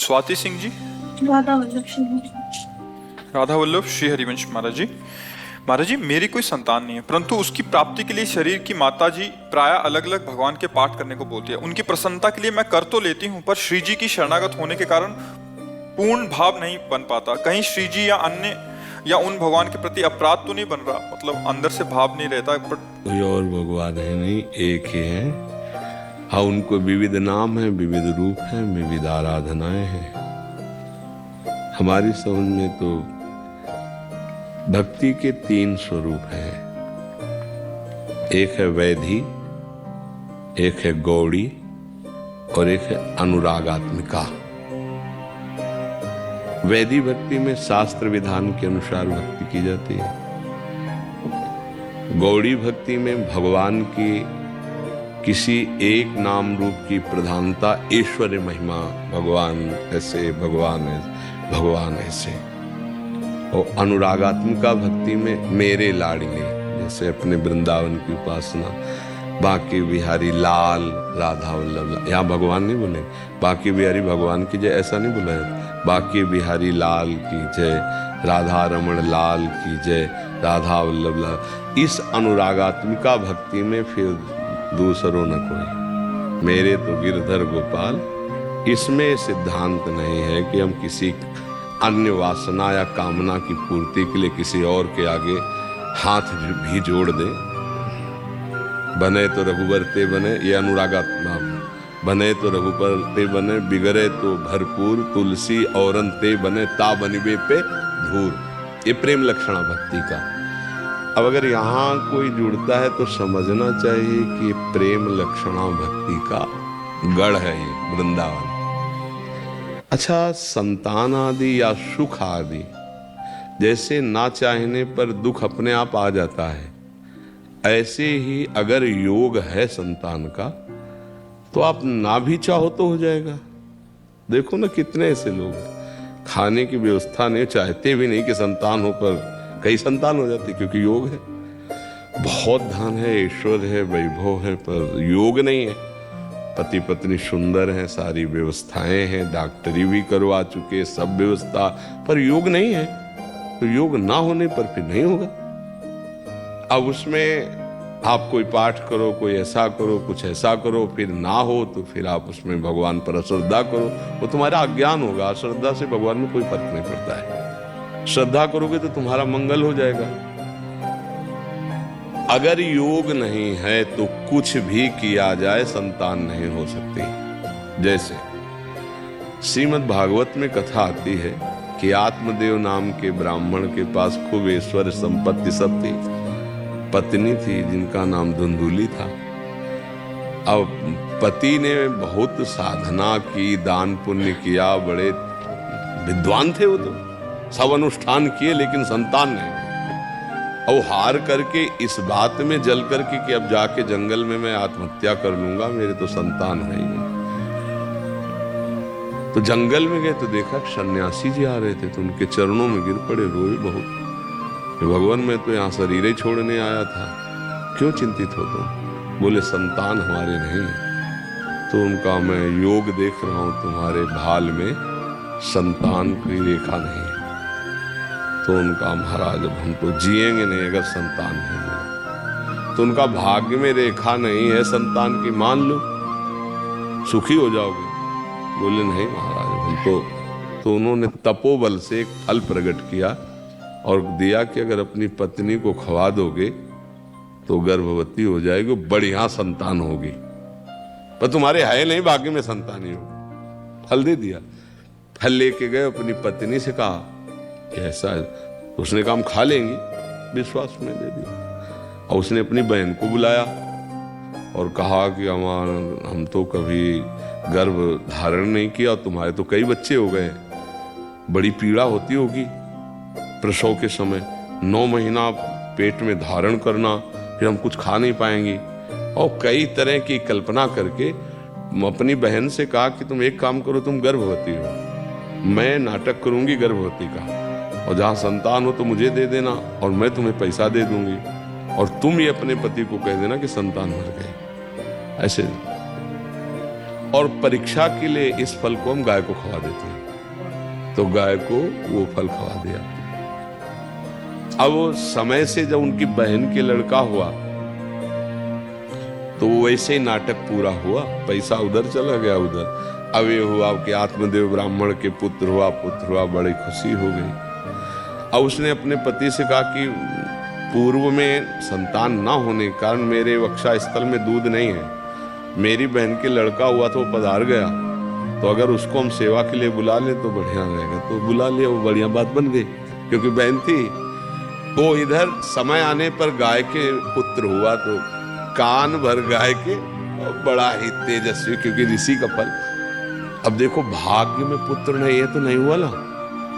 स्वाति सिंह जी। राधा वल्लभ सिंह। राधा वल्लभ श्री हरिवंश महाराज जी। महाराज जी, मेरी कोई संतान नहीं है, परंतु उसकी प्राप्ति के लिए शरीर की माता जी प्राय अलग अलग भगवान के पाठ करने को बोलती है। उनकी प्रसन्नता के लिए मैं कर तो लेती हूँ, पर श्री जी की शरणागत होने के कारण पूर्ण भाव नहीं बन पाता। कहीं श्री जी या अन्य या उन भगवान के प्रति अपराध तो नहीं बन रहा, मतलब अंदर से भाव नहीं रहता। कोई और भगवान है नहीं, एक ही है। हाँ, उनको विविध नाम है, विविध रूप है, विविध आराधनाएं हैं। हमारी समझ में तो भक्ति के 3 स्वरूप हैं। एक है वैधि, एक है गौड़ी और एक है अनुरागात्मिका। वैधि भक्ति में शास्त्र विधान के अनुसार भक्ति की जाती है। गौड़ी भक्ति में भगवान की किसी एक नाम रूप की प्रधानता, ऐश्वर्य महिमा, भगवान ऐसे, भगवान ऐसे। और अनुरागात्मिका भक्ति में मेरे लाडले, जैसे अपने वृंदावन की उपासना, बांके बिहारी लाल राधा वल्लभ। यहाँ भगवान नहीं बोले बांके बिहारी भगवान की जय, ऐसा नहीं बोला है। बांके बिहारी लाल की जय, राधा रमण लाल की जय, राधा वल्लभ लाल। इस अनुरागात्मिका भक्ति में फिर दूसरों न कोई, मेरे तो गिरधर गोपाल। इसमें सिद्धांत नहीं है कि हम किसी अन्य वासना या कामना की पूर्ति के लिए किसी और के आगे हाथ भी जोड़ दे। बने तो रघुवर ते बने, ये अनुरागात्मक। बने तो रघुवर ते बने, बिगड़े तो भरपूर, तुलसी औरन ते बने, ता बनिबे पे धूर। ये प्रेम लक्षणा भक्ति का। अब अगर यहाँ कोई जुड़ता है तो समझना चाहिए कि प्रेम लक्षणा भक्ति का गढ़ है ये वृंदावन। अच्छा, संतान आदि या सुख आदि जैसे ना चाहने पर दुख अपने आप आ जाता है, ऐसे ही अगर योग है संतान का तो आप ना भी चाहो तो हो जाएगा। देखो ना, कितने ऐसे लोग खाने की व्यवस्था नहीं, चाहते भी नहीं कि संतान हो, पर कई संतान हो जाती क्योंकि योग है। बहुत धन है, ऐश्वर्य है, वैभव है, पर योग नहीं है। पति पत्नी सुंदर हैं, सारी व्यवस्थाएं हैं, डॉक्टरी भी करवा चुके, सब व्यवस्था, पर योग नहीं है। तो योग ना होने पर फिर नहीं होगा। अब उसमें आप कोई पाठ करो, कोई ऐसा करो, कुछ ऐसा करो, फिर ना हो तो फिर आप उसमें भगवान पर अश्रद्धा करो, वो तुम्हारा अज्ञान होगा। अश्रद्धा से भगवान में कोई फर्क नहीं पड़ता है। श्रद्धा करोगे तो तुम्हारा मंगल हो जाएगा। अगर योग नहीं है तो कुछ भी किया जाए संतान नहीं हो सकती। जैसे श्रीमद् भागवत में कथा आती है कि आत्मदेव नाम के ब्राह्मण के पास खूब ऐश्वर्य संपत्ति सब थी। पत्नी थी जिनका नाम धुंधुली था। अब पति ने बहुत साधना की, दान पुण्य किया, बड़े विद्वान थे वो तो, सब अनुष्ठान किए, लेकिन संतान नहीं। और हार करके इस बात में जल करके कि अब जाके जंगल में मैं आत्महत्या कर लूंगा, मेरे तो संतान है ही नहीं। तो जंगल में गए तो देखा सन्यासी जी आ रहे थे, तो उनके चरणों में गिर पड़े, रोए बहुत। भगवान, मैं तो यहाँ शरीर ही छोड़ने आया था, क्यों चिंतित हो तुम? बोले संतान हमारे नहीं। तो उनका, मैं योग देख रहा हूं तुम्हारे भाल में संतान की रेखा नहीं। तो उनका, महाराज अब हम तो जिएंगे नहीं अगर संतान नहीं मिला। तो उनका, भाग्य में रेखा नहीं है संतान की, मान लो सुखी हो जाओगे। बोले नहीं महाराज हम तो उन्होंने तपोबल से एक फल प्रकट किया और दिया कि अगर अपनी पत्नी को खवा दोगे तो गर्भवती हो जाएगी, बढ़िया संतान होगी, पर तुम्हारे है नहीं भाग्य में संतान ही होगी। फल दे दिया। फल लेके गए, अपनी पत्नी से कहा ऐसा है, तो उसने कहा हम खा लेंगे, विश्वास में दे दिया। और उसने अपनी बहन को बुलाया और कहा कि हम तो कभी गर्भ धारण नहीं किया, तुम्हारे तो कई बच्चे हो गए, बड़ी पीड़ा होती होगी प्रसव के समय, 9 महीना पेट में धारण करना, फिर हम कुछ खा नहीं पाएंगे। और कई तरह की कल्पना करके अपनी बहन से कहा कि तुम एक काम करो, तुम गर्भवती हो, मैं नाटक करूंगी गर्भवती का, और जहां संतान हो तो मुझे दे देना और मैं तुम्हें पैसा दे दूंगी, और तुम ये अपने पति को कह देना कि संतान मर गए। ऐसे और परीक्षा के लिए इस फल को हम गाय को खवा देते हैं, तो गाय को वो फल खवा दिया। अब वो समय से जब उनकी बहन के लड़का हुआ तो वैसे ही नाटक पूरा हुआ, पैसा उधर चला गया उधर। अब ये हुआ कि आत्मदेव ब्राह्मण के पुत्र हुआ, बड़ी खुशी हो गई। अब उसने अपने पति से कहा कि पूर्व में संतान ना होने के कारण मेरे वक्षा स्थल में दूध नहीं है, मेरी बहन के लड़का हुआ तो वो पधार गया, तो अगर उसको हम सेवा के लिए बुला ले तो बढ़िया रहेगा। तो बुला लिया, वो बढ़िया बात बन गई, क्योंकि बहन थी। वो इधर समय आने पर गाय के पुत्र हुआ, तो कान भर गाय के, बड़ा ही तेजस्वी, क्योंकि ऋषि का फल। अब देखो भाग्य में पुत्र नहीं है तो नहीं हुआ ना,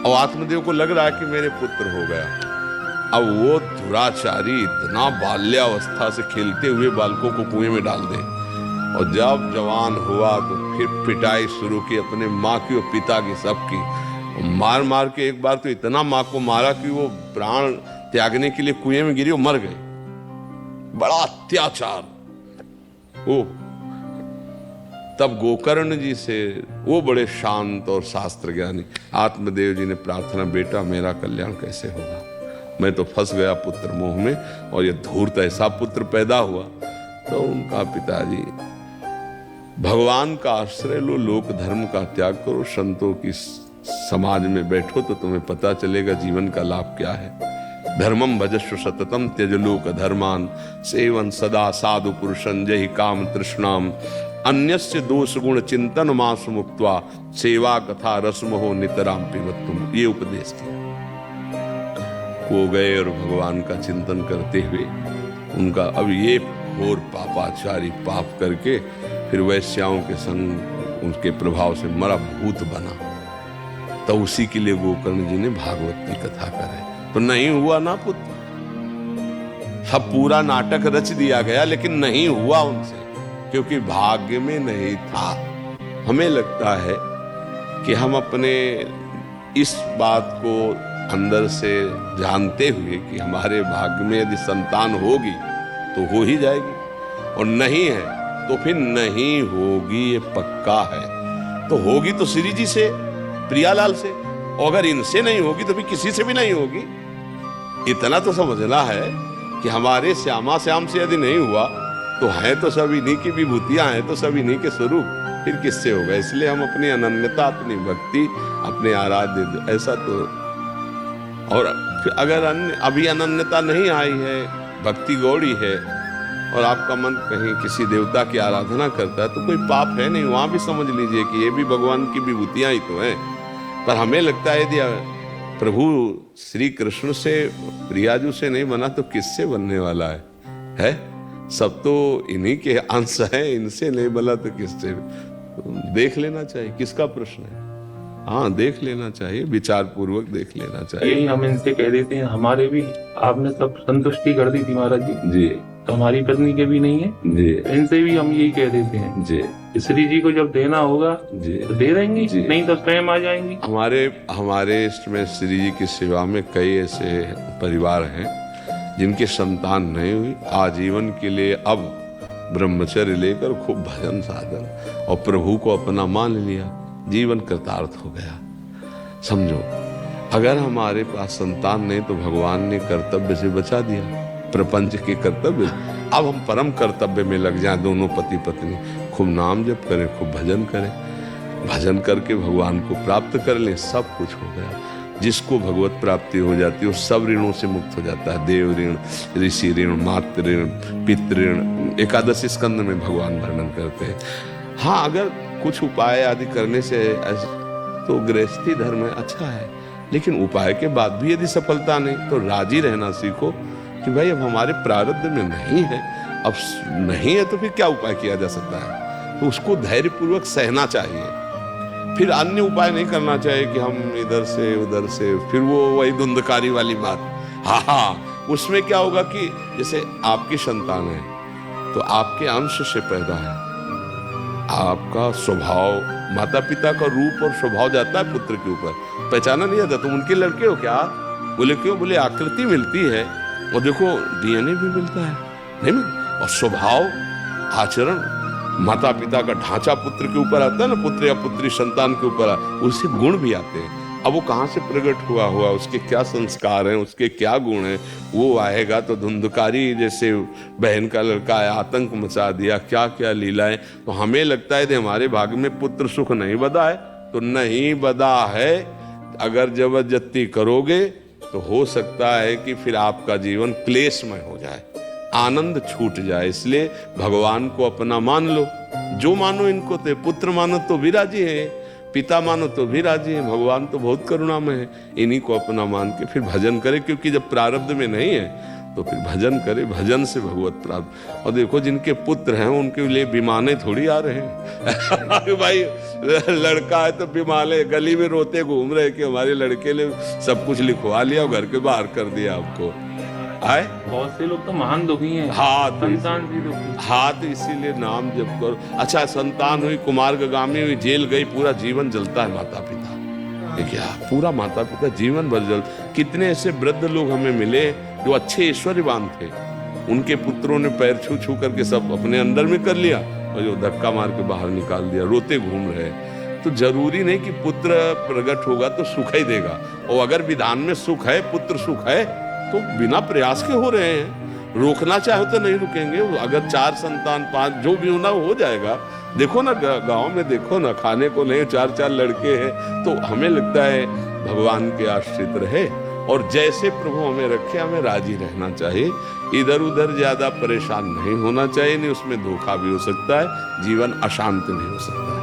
और आत्मदेव को लग रहा है कि मेरे पुत्र हो गया। अब वो दुराचारी इतना बाल्यावस्था से खेलते हुए बालकों को कुएं में डाल दे, और जब जवान हुआ तो फिर पिटाई शुरू की अपने माँ की और पिता की, सबकी। मार मार के एक बार तो इतना माँ को मारा कि वो प्राण त्यागने के लिए कुएं में गिरी और मर गए। बड़ा अत्याचार। वो तब गोकर्ण जी से, वो बड़े शांत और शास्त्र ज्ञानी, आत्मदेव जी ने प्रार्थना, बेटा मेरा कल्याण कैसे होगा, मैं तो फंस गया पुत्र मोह में, और ये धूर्त ऐसा पुत्र पैदा हुआ। तो उनका पिताजी, भगवान का आश्रय लो, लोक धर्म का त्याग करो, संतों की समाज में बैठो तो तुम्हें पता चलेगा जीवन का लाभ क्या है। धर्मम भजस्व सततम त्यज लोक धर्मान, सेवन सदा साधु पुरुषं जहि काम तृष्णाम, अन्यस्य दोष गुण चिंतन मास मुक्त्वा, सेवा कथा रसमहो नितराम पिबत्तुम। ये उपदेश किया। वो गए और भगवान का चिंतन करते हुए उनका, अब ये घोर पापाचारी पाप करके फिर वैश्याओं के संग उनके प्रभाव से मरा भूत बना। तो उसी के लिए गोकर्ण जी ने भागवत की कथा कराई, तो नहीं हुआ ना पुत्र। सब पूरा नाटक रच दिया गया, लेकिन नहीं हुआ उनसे, क्योंकि भाग्य में नहीं था। हमें लगता है कि हम अपने इस बात को अंदर से जानते हुए कि हमारे भाग्य में यदि संतान होगी तो हो ही जाएगी, और नहीं है तो फिर नहीं होगी, ये पक्का है। तो होगी तो श्री जी से, प्रियालाल से, और अगर इनसे नहीं होगी तो फिर किसी से भी नहीं होगी। इतना तो समझना है कि हमारे श्यामा श्याम से यदि नहीं हुआ तो है तो सब इन्हीं की विभूतियां हैं, तो सब इन्हीं के स्वरूप, फिर किससे होगा। इसलिए हम अपनी अनन्यता, अपनी भक्ति, अपने आराध्य, ऐसा तो। और अगर अभी अनन्यता नहीं आई है, भक्ति गौड़ी है, और आपका मन कहीं किसी देवता की आराधना करता है, तो कोई पाप है नहीं, वहां भी समझ लीजिए कि ये भी भगवान की विभूतियां ही तो हैं। पर हमें लगता है यदि प्रभु श्री कृष्ण से, प्रियाजू से नहीं बना तो किससे बनने वाला है? सब तो इन्हीं के अंश हैं, इनसे नहीं बना तो किससे? देख लेना चाहिए, किसका प्रश्न है? हाँ, देख लेना चाहिए, विचार पूर्वक देख लेना चाहिए। यही हम इनसे कह देते हैं, हमारे भी आपने सब संतुष्टि कर दी थी महाराज जी जी, तो हमारी पत्नी के भी नहीं है जी, इनसे भी हम यही कह देते हैं जी, श्री जी को जब देना होगा जी, तो दे देंगे, जी। नहीं तो स्वयं आ जाएंगी। हमारे इसमें श्री जी की सेवा में कई ऐसे परिवार हैं जिनकी संतान नहीं हुई, आजीवन के लिए अब ब्रह्मचर्य लेकर खूब भजन साधन और प्रभु को अपना मान लिया, जीवन कृतार्थ हो गया। समझो, अगर हमारे पास संतान नहीं तो भगवान ने कर्तव्य से बचा दिया, प्रपंच के कर्तव्य। अब हम परम कर्तव्य में लग जाएं, दोनों पति पत्नी, खूब नाम जप करें, खूब भजन करें, भजन करके भगवान को प्राप्त कर लें, सब कुछ हो गया। जिसको भगवत प्राप्ति हो जाती है वो सब ऋणों से मुक्त हो जाता है। देव ऋण, ऋषि ऋण, मातृ ऋण, पितृ ऋण, एकादशी स्कंद में भगवान वर्णन करते हैं। हाँ, अगर कुछ उपाय आदि करने से तो गृहस्थी धर्म अच्छा है, लेकिन उपाय के बाद भी यदि सफलता नहीं तो राजी रहना सीखो कि भाई अब हमारे प्रारब्ध में नहीं है, अब नहीं है तो फिर क्या उपाय किया जा सकता है। तो उसको धैर्यपूर्वक सहना चाहिए, फिर अन्य उपाय नहीं करना चाहिए कि हम इधर से उधर से, फिर वो वही धुंधकारी वाली बात। हाँ, उसमें क्या होगा कि जैसे आपकी संतान है तो आपके अंश से पैदा है, आपका स्वभाव, माता पिता का रूप और स्वभाव जाता है पुत्र के ऊपर, पहचाना नहीं जाता। तुम उनके लड़के हो क्या? बोले क्यों? बोले आकृति मिलती है और देखो डीएनए भी मिलता है, नहीं मिल, और स्वभाव, आचरण, माता पिता का ढांचा पुत्र के ऊपर आता है ना, पुत्र या पुत्री संतान के ऊपर, उससे गुण भी आते हैं। अब वो कहाँ से प्रकट हुआ उसके क्या संस्कार हैं, उसके क्या गुण हैं, वो आएगा तो धुंधकारी जैसे बहन का लड़का है, आतंक मचा दिया, क्या क्या लीलाएं। तो हमें लगता है कि हमारे भाग में पुत्र सुख नहीं बदा है, तो नहीं बदा है। अगर जबरदस्ती करोगे तो हो सकता है कि फिर आपका जीवन क्लेशमय हो जाए, आनंद छूट जाए। इसलिए भगवान को अपना मान लो, जो मानो इनको ते, पुत्र मानो तो भी राजी है, पिता मानो तो भी राजी है, भगवान तो बहुत करुणामय है। इन्हीं को अपना मान के फिर भजन करे, क्योंकि जब प्रारब्ध में नहीं है तो फिर भजन करे, भजन से भगवत प्राप्त। और देखो जिनके पुत्र हैं उनके लिए विमाने थोड़ी आ रहे हैं भाई लड़का है तो विमाने गली में रोते घूम रहे कि हमारे लड़के ने सब कुछ लिखवा लिया और घर के बाहर कर दिया आपको। आए बहुत से लोग तो महान दुखी हैं, हाँ संतान भी दुखी। हाँ तो इसीलिए नाम जप करो। अच्छा संतान हुई, कुमार्गामी हुई, जेल गई, पूरा जीवन जलता है माता पिता, देखिए पूरा माता पिता जीवन भर जल। कितने ऐसे वृद्ध लोग हमें मिले जो अच्छे ऐश्वर्यवान थे, उनके पुत्रों ने पैर छू छू करके सब अपने अंदर में कर लिया और जो धक्का मार के बाहर निकाल दिया, रोते घूम रहे। तो जरूरी नहीं कि पुत्र प्रकट होगा तो सुख ही देगा, और अगर विधान में सुख है, पुत्र सुख है, तो बिना प्रयास के हो रहे हैं। रोकना चाहे तो नहीं रुकेंगे। अगर 4 संतान 5 जो भी होना हो जाएगा। देखो ना गांव में, देखो ना खाने को नहीं 4-4 लड़के हैं, तो हमें लगता है भगवान के आश्रित रहे और जैसे प्रभु हमें रखे हमें राजी रहना चाहिए। इधर उधर ज्यादा परेशान नहीं होना चाहिए, नहीं उसमें धोखा भी हो सकता है, जीवन अशांत भी हो सकता है।